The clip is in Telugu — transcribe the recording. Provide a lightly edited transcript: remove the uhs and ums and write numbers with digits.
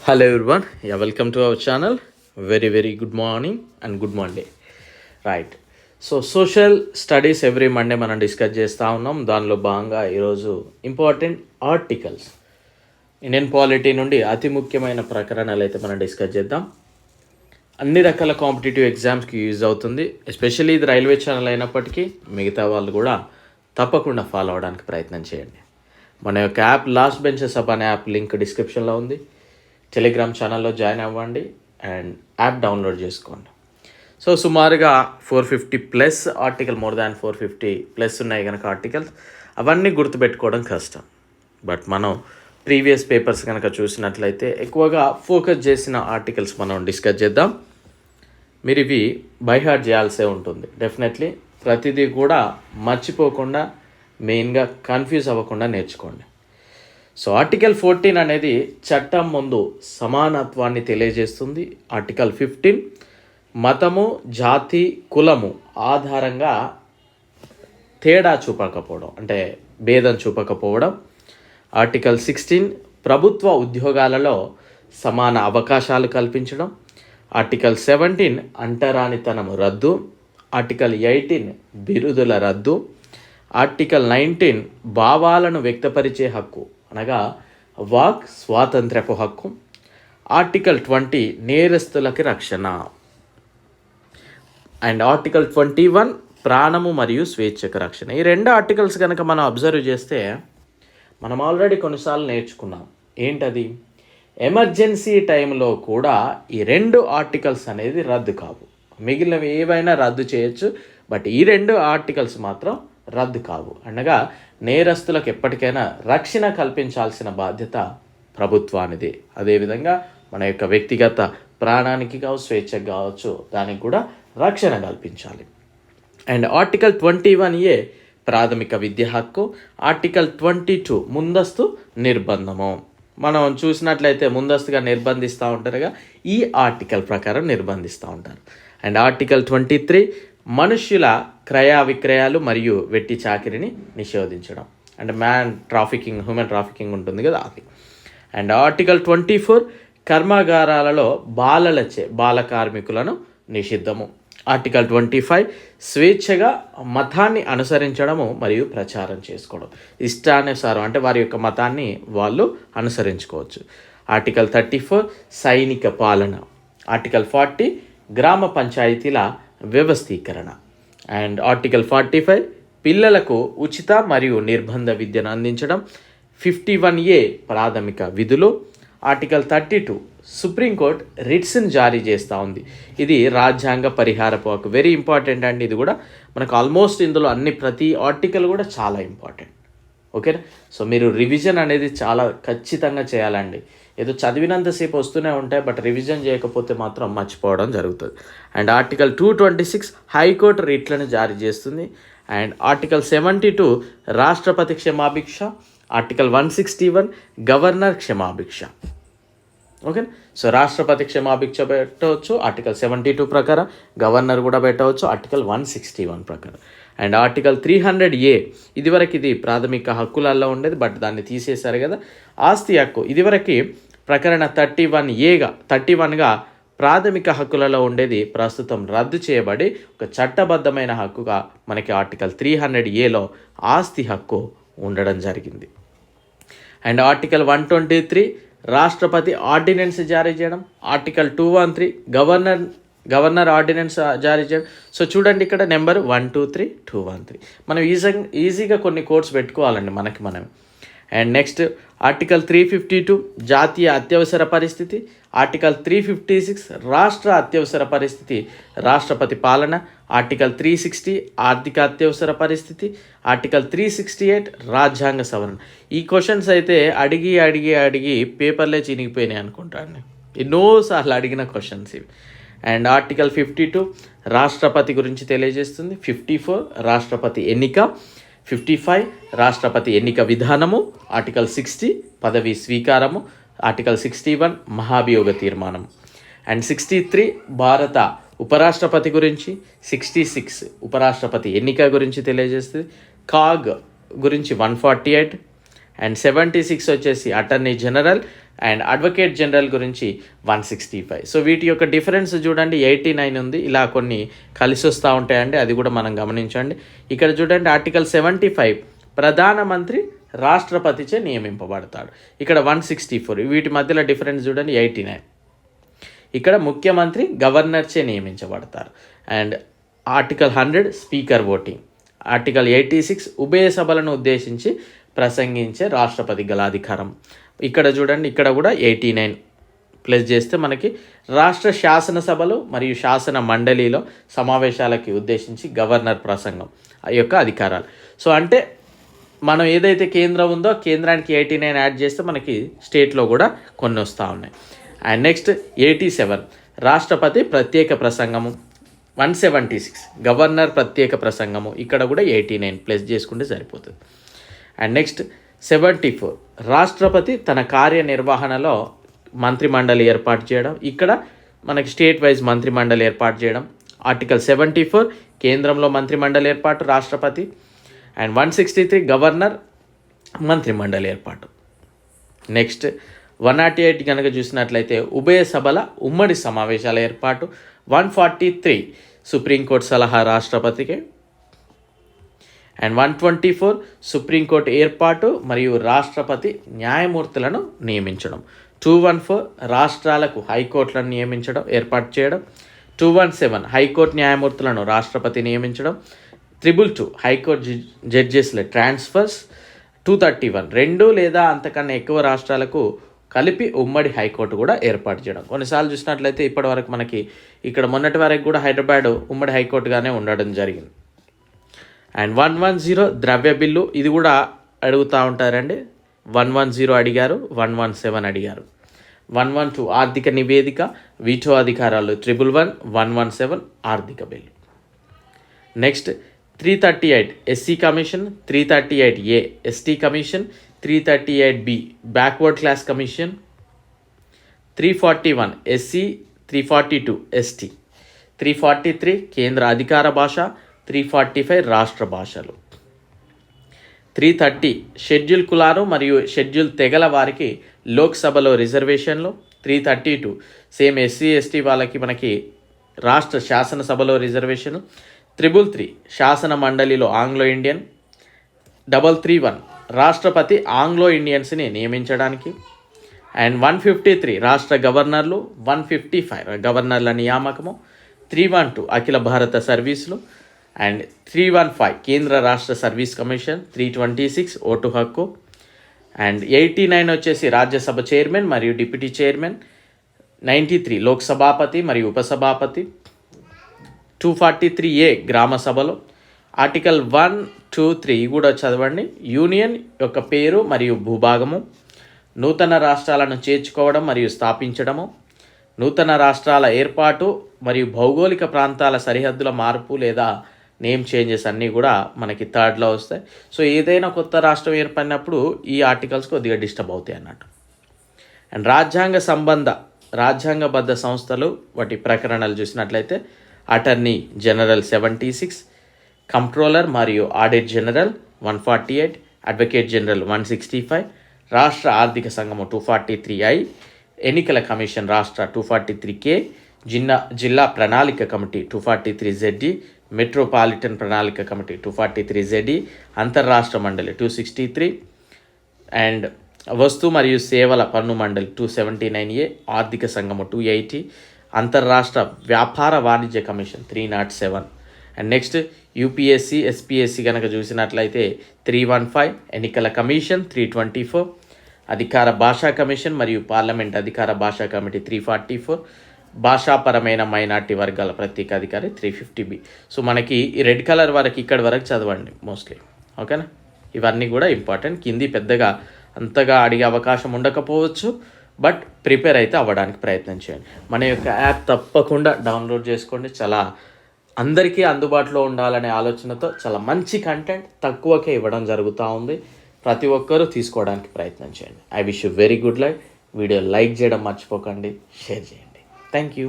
Hello everyone, welcome to our channel. Very good morning and good Monday. Right. Social studies every Monday మనం డిస్కస్ చేస్తూ ఉన్నాం. దానిలో భాగంగా ఈరోజు ఇంపార్టెంట్ ఆర్టికల్స్ ఇండియన్ పాలిటీ నుండి అతి ముఖ్యమైన ప్రకరణలు అయితే మనం డిస్కస్ చేద్దాం. అన్ని రకాల కాంపిటేటివ్ ఎగ్జామ్స్కి యూజ్ అవుతుంది. ఎస్పెషల్లీ ఇది రైల్వే ఛానల్ అయినప్పటికీ మిగతా వాళ్ళు కూడా తప్పకుండా ఫాలో అవడానికి ప్రయత్నం చేయండి. మన యొక్క యాప్ లాస్ట్ బెంచెస్ అప్ అనే యాప్ లింక్ డిస్క్రిప్షన్లో ఉంది. టెలిగ్రామ్ ఛానల్లో జాయిన్ అవ్వండి అండ్ యాప్ డౌన్లోడ్ చేసుకోండి. సుమారుగా 450 plus article, more than 450 plus ఉన్నాయి కనుక ఆర్టికల్స్ అవన్నీ గుర్తుపెట్టుకోవడం కష్టం. బట్ మనం ప్రీవియస్ పేపర్స్ కనుక చూసినట్లయితే ఎక్కువగా ఫోకస్ చేసిన ఆర్టికల్స్ మనం డిస్కస్ చేద్దాం. మీరు ఇవి బైహార్ట్ చేయాల్సే ఉంటుంది. డెఫినెట్లీ ప్రతిదీ కూడా మర్చిపోకుండా, మెయిన్గా కన్ఫ్యూజ్ అవ్వకుండా నేర్చుకోండి. ఆర్టికల్ 14 అనేది చట్టం ముందు సమానత్వాన్ని తెలియజేస్తుంది. ఆర్టికల్ 15 మతము, జాతి, కులము ఆధారంగా తేడా చూపకపోవడం, అంటే భేదం చూపకపోవడం. ఆర్టికల్ 16 ప్రభుత్వ ఉద్యోగాలలో సమాన అవకాశాలు కల్పించడం. ఆర్టికల్ 17 అంటరానితనము రద్దు. ఆర్టికల్ 18 బిరుదుల రద్దు. ఆర్టికల్ 19 భావాలను వ్యక్తపరిచే హక్కు, అనగా వాక్ స్వాతంత్ర్యపు హక్కు. ఆర్టికల్ 20 నేరస్తులకి రక్షణ. అండ్ ఆర్టికల్ 21 ప్రాణము మరియు స్వేచ్ఛకు రక్షణ. ఈ రెండు ఆర్టికల్స్ కనుక మనం అబ్జర్వ్ చేస్తే మనం ఆల్రెడీ కొన్నిసార్లు నేర్చుకున్నాం. ఏంటది? ఎమర్జెన్సీ టైంలో కూడా ఈ రెండు ఆర్టికల్స్ అనేది రద్దు కావు. మిగిలినవి ఏవైనా రద్దు చేయొచ్చు, బట్ ఈ రెండు ఆర్టికల్స్ మాత్రం రద్దు కావు. అనగా నేరస్తులకు ఎప్పటికైనా రక్షణ కల్పించాల్సిన బాధ్యత ప్రభుత్వానిది. అదేవిధంగా మన యొక్క వ్యక్తిగత ప్రాణానికి కావచ్చు, స్వేచ్ఛకు కావచ్చు, దానికి కూడా రక్షణ కల్పించాలి. అండ్ ఆర్టికల్ 21A ప్రాథమిక విద్య హక్కు. ఆర్టికల్ 22 ముందస్తు నిర్బంధము. మనం చూసినట్లయితే ముందస్తుగా నిర్బంధిస్తూ ఉంటారుగా, ఈ ఆర్టికల్ ప్రకారం నిర్బంధిస్తూ ఉంటారు. అండ్ ఆర్టికల్ 23 మనుష్యుల క్రయ విక్రయాలు మరియు వెట్టి చాకిరిని నిషేధించడం. అంటే హ్యూమన్ ట్రాఫికింగ్ ఉంటుంది కదా, అది. అండ్ ఆర్టికల్ 24 కర్మాగారాలలో బాల కార్మికులను నిషిద్ధము. ఆర్టికల్ 25 స్వేచ్ఛగా మతాన్ని అనుసరించడము మరియు ప్రచారం చేసుకోవడం. ఇష్టానుసారం, అంటే వారి యొక్క మతాన్ని వాళ్ళు అనుసరించుకోవచ్చు. ఆర్టికల్ 34 సైనిక పాలన. ఆర్టికల్ 40 గ్రామ పంచాయతీల వ్యవస్థీకరణ. అండ్ ఆర్టికల్ 45 పిల్లలకు ఉచిత మరియు నిర్బంధ విద్యను అందించడం. 51A ప్రాథమిక విధులు. ఆర్టికల్ 32 సుప్రీంకోర్టు రిట్స్ని జారీ చేస్తూ ఉంది. ఇది రాజ్యాంగ పరిహారపు హక్కు. వెరీ ఇంపార్టెంట్ అండి. ఇది కూడా మనకు ఆల్మోస్ట్ ఇందులో ప్రతి ఆర్టికల్ కూడా చాలా ఇంపార్టెంట్. ఓకేనా? మీరు రివిజన్ అనేది చాలా ఖచ్చితంగా చేయాలండి. ఏదో చదివినంతసేపు వస్తూనే ఉంటాయి, బట్ రివిజన్ చేయకపోతే మాత్రం మర్చిపోవడం జరుగుతుంది. అండ్ ఆర్టికల్ 226 హైకోర్టు రిట్లను జారీ చేస్తుంది. అండ్ ఆర్టికల్ 72 రాష్ట్రపతి క్షమాభిక్ష. ఆర్టికల్ 161 గవర్నర్ క్షమాభిక్ష. ఓకే. రాష్ట్రపతి క్షమాభిక్ష పెట్టవచ్చు ఆర్టికల్ 72 ప్రకారం, గవర్నర్ కూడా పెట్టవచ్చు ఆర్టికల్ 161 ప్రకారం. అండ్ ఆర్టికల్ 300A ఇదివరకు ఇది ప్రాథమిక హక్కులలో ఉండేది, బట్ దాన్ని తీసేశారు కదా. ఆస్తి హక్కు ఇదివరకు ప్రకరణ 31గా ప్రాథమిక హక్కులలో ఉండేది, ప్రస్తుతం రద్దు చేయబడి ఒక చట్టబద్ధమైన హక్కుగా మనకి ఆర్టికల్ 300Aలో ఆస్తి హక్కు ఉండడం జరిగింది. అండ్ ఆర్టికల్ 123 రాష్ట్రపతి ఆర్డినెన్స్ జారీ చేయడం. ఆర్టికల్ 213 గవర్నర్ ఆర్డినెన్స్ జారీ చేయడం. చూడండి ఇక్కడ నెంబర్ 123 213 మనం ఈజీగా కొన్ని కోడ్స్ పెట్టుకోవాలండి మనం. అండ్ నెక్స్ట్ ఆర్టికల్ 352 జాతీయ అత్యవసర పరిస్థితి. ఆర్టికల్ 356 రాష్ట్ర అత్యవసర పరిస్థితి, రాష్ట్రపతి పాలన. ఆర్టికల్ 360 ఆర్థిక అత్యవసర పరిస్థితి. ఆర్టికల్ 368 రాజ్యాంగ సవరణ. ఈ క్వశ్చన్స్ అయితే అడిగి పేపర్లే చినిగిపోయినాయి అనుకుంటాను. ఎన్నోసార్లు అడిగిన క్వశ్చన్స్ ఇవి. అండ్ ఆర్టికల్ 52 రాష్ట్రపతి గురించి తెలియజేస్తుంది. 54 రాష్ట్రపతి ఎన్నిక. 55 రాష్ట్రపతి ఎన్నిక విధానము. ఆర్టికల్ 60 పదవి స్వీకారము. ఆర్టికల్ 61 మహాభియోగ తీర్మానం. అండ్ 63 భారత ఉపరాష్ట్రపతి గురించి. 66 ఉపరాష్ట్రపతి ఎన్నిక గురించి తెలియజేస్తుంది. కాగ్ గురించి 148. అండ్ 76 వచ్చేసి attorney general and advocate general గురించి 165. సో వీటి యొక్క డిఫరెన్స్ చూడండి, 89 ఉంది, ఇలా కొన్ని కలిసి వస్తూ ఉంటాయండి, అది కూడా మనం గమనించండి. ఇక్కడ చూడండి ఆర్టికల్ 75 ప్రధానమంత్రి రాష్ట్రపతిచే నియమింపబడతాడు. ఇక్కడ 164. వీటి మధ్యలో డిఫరెన్స్ చూడండి, 89. ఇక్కడ ముఖ్యమంత్రి గవర్నర్చే నియమించబడతారు. And article 100 speaker voting. Article 86 ఉభయ సభలను ఉద్దేశించి ప్రసంగించే రాష్ట్రపతి గల అధికారం. ఇక్కడ చూడండి, ఇక్కడ కూడా 89 ప్లస్ చేస్తే మనకి రాష్ట్ర శాసనసభలు మరియు శాసన మండలిలో సమావేశాలకి ఉద్దేశించి గవర్నర్ ప్రసంగం ఆ యొక్క అధికారాలు. సో అంటే మనం ఏదైతే కేంద్రం ఉందో కేంద్రానికి 89 యాడ్ చేస్తే మనకి స్టేట్లో కూడా కొన్ని వస్తూ ఉన్నాయి. అండ్ నెక్స్ట్ 87 రాష్ట్రపతి ప్రత్యేక ప్రసంగము. 176 గవర్నర్ ప్రత్యేక ప్రసంగము. ఇక్కడ కూడా 89 ప్లస్ చేసుకుంటే సరిపోతుంది. అండ్ నెక్స్ట్ 74 రాష్ట్రపతి తన కార్యనిర్వహణలో మంత్రిమండలి ఏర్పాటు చేయడం. ఇక్కడ మనకి స్టేట్ వైజ్ మంత్రిమండలి ఏర్పాటు చేయడం. ఆర్టికల్ 74 కేంద్రంలో మంత్రిమండలి ఏర్పాటు రాష్ట్రపతి. అండ్ 163 గవర్నర్ మంత్రిమండలి ఏర్పాటు. నెక్స్ట్ 108 కనుక చూసినట్లయితే ఉభయ సభల ఉమ్మడి సమావేశాల ఏర్పాటు. 143 సుప్రీంకోర్టు సలహా రాష్ట్రపతికి. అండ్ 124 సుప్రీంకోర్టు ఏర్పాటు మరియు రాష్ట్రపతి న్యాయమూర్తులను నియమించడం. 214 రాష్ట్రాలకు హైకోర్టులను నియమించడం ఏర్పాటు చేయడం. 217 హైకోర్టు న్యాయమూర్తులను రాష్ట్రపతి నియమించడం. 222 హైకోర్టు జడ్జెస్ల ట్రాన్స్ఫర్స్. 231 2 లేదా అంతకన్నా ఎక్కువ రాష్ట్రాలకు కలిపి ఉమ్మడి హైకోర్టు కూడా ఏర్పాటు చేయడం. కొన్నిసార్లు చూసినట్లయితే ఇప్పటి వరకు మనకి ఇక్కడ మొన్నటి వరకు కూడా హైదరాబాద్ ఉమ్మడి హైకోర్టుగానే ఉండడం జరిగింది. అండ్ 110 ద్రవ్య బిల్లు, ఇది కూడా అడుగుతూ ఉంటారండి. 110 అడిగారు, 117 అడిగారు. 112 ఆర్థిక నివేదిక, వీటో అధికారాలు 111, 117 ఆర్థిక bill. Next 338 SC commission, 338A ST commission, 338B backward class commission, 341 SC, 342 ST, 343 కేంద్ర అధికార భాష, 345 రాష్ట్ర భాషలు. 330 షెడ్యూల్ కులాలు మరియు షెడ్యూల్ తెగల వారికి లోక్సభలో రిజర్వేషన్లు. 332 సేమ్ ఎస్సీ ఎస్టీ వాళ్ళకి మనకి రాష్ట్ర శాసనసభలో రిజర్వేషన్. 333 శాసన మండలిలో ఆంగ్లో ఇండియన్. 331 రాష్ట్రపతి ఆంగ్లో ఇండియన్స్ని నియమించడానికి. అండ్ 153 రాష్ట్ర గవర్నర్లు. 155 గవర్నర్ల నియామకము. 312 అఖిల భారత సర్వీసులు. అండ్ 315 కేంద్ర రాష్ట్ర సర్వీస్ కమిషన్. 326 ఓటు హక్కు. అండ్ 89 వచ్చేసి రాజ్యసభ చైర్మన్ మరియు డిప్యూటీ చైర్మన్. 93 లోక్సభాపతి మరియు ఉపసభాపతి. 243A గ్రామ సభలో. ఆర్టికల్ 1, 2, 3 కూడా చదవండి. యూనియన్ యొక్క పేరు మరియు భూభాగము. నూతన రాష్ట్రాలను చేర్చుకోవడం మరియు స్థాపించడము. నూతన రాష్ట్రాల ఏర్పాటు మరియు భౌగోళిక ప్రాంతాల సరిహద్దుల మార్పు లేదా నేమ్ చేంజెస్ అన్నీ కూడా మనకి 3rd వస్తాయి. సో ఏదైనా కొత్త రాష్ట్రం ఏర్పడినప్పుడు ఈ ఆర్టికల్స్ కొద్దిగా డిస్టర్బ్ అవుతాయి అన్నట్టు. అండ్ రాజ్యాంగబద్ధ సంస్థలు వాటి ప్రకరణలు చూసినట్లయితే అటార్నీ జనరల్ 76, కంట్రోలర్ మరియు ఆడిట్ జనరల్ 148, అడ్వకేట్ జనరల్ 165, రాష్ట్ర ఆర్థిక సంఘము 243I, ఎన్నికల కమిషన్ రాష్ట్ర 243K, జిల్లా ప్రణాళిక కమిటీ 243ZD, మెట్రోపాలిటన్ ప్రణాళిక కమిటీ 243ZE, అంతర్రాష్ట్ర మండలి 263, అండ్ వస్తు మరియు సేవల పన్ను మండలి 279A, ఆర్థిక సంఘము 280, అంతర్రాష్ట్ర వ్యాపార వాణిజ్య commission 307. And next UPSC SPSC కనుక చూసినట్లయితే 315, ఎన్నికల కమిషన్ 324, అధికార భాషా కమిషన్ మరియు పార్లమెంట్ అధికార భాషా కమిటీ 344, భాషాపరమైన మైనార్టీ వర్గాల ప్రత్యేక అధికారి 350B. సో మనకి ఈ రెడ్ కలర్ వరకు ఇక్కడి వరకు చదవండి మోస్ట్లీ, ఓకేనా. ఇవన్నీ కూడా ఇంపార్టెంట్. కింది పెద్దగా అంతగా అడిగే అవకాశం ఉండకపోవచ్చు, బట్ ప్రిపేర్ అయితే అవ్వడానికి ప్రయత్నం చేయండి. మన యొక్క యాప్ తప్పకుండా డౌన్లోడ్ చేసుకోండి. చాలా అందరికీ అందుబాటులో ఉండాలనే ఆలోచనతో చాలా మంచి కంటెంట్ తక్కువకే ఇవ్వడం జరుగుతూ ఉంది. ప్రతి ఒక్కరూ తీసుకోవడానికి ప్రయత్నం చేయండి. I wish you very good life. Video like చేయడం మర్చిపోకండి, షేర్ చేయండి. Thank you.